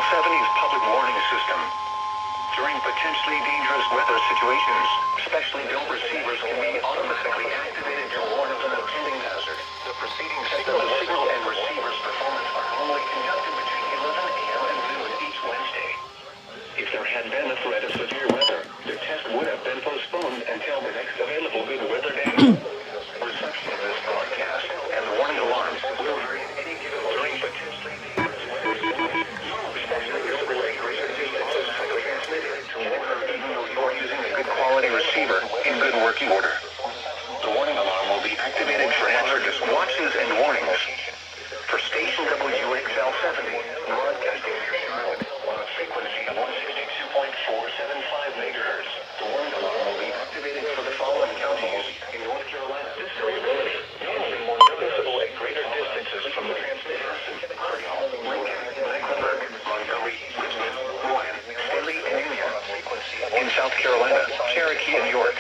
WXL70's public warning system. During potentially dangerous weather situations, specially built receivers can be automatically activated to warn of an impending hazard. The preceding signal and receiver's performance are normally conducted between 11 a.m. and noon each Wednesday. If there had been a threat of severe weather, the test would have been postponed until the next available good weather day. Reception of this broadcast and the warning alarms will vary at any given during potentially dangerous weather. Especially overlay greater distances from the transmitter to warn even though you're using a good quality receiver in good working order. The warning alarm will be activated for hazardous watches and warnings. For station WXL70, broadcasting near Charlotte on a frequency of 162.475 megahertz. The warning alarm will be activated for the following counties in North Carolina. This variability is more noticeable at greater distances from the transmitter. Argyle, Lincoln, Mecklenburg, Montgomery, Richmond, Rowan, Staley, and Union. In South Carolina, Cherokee, and York.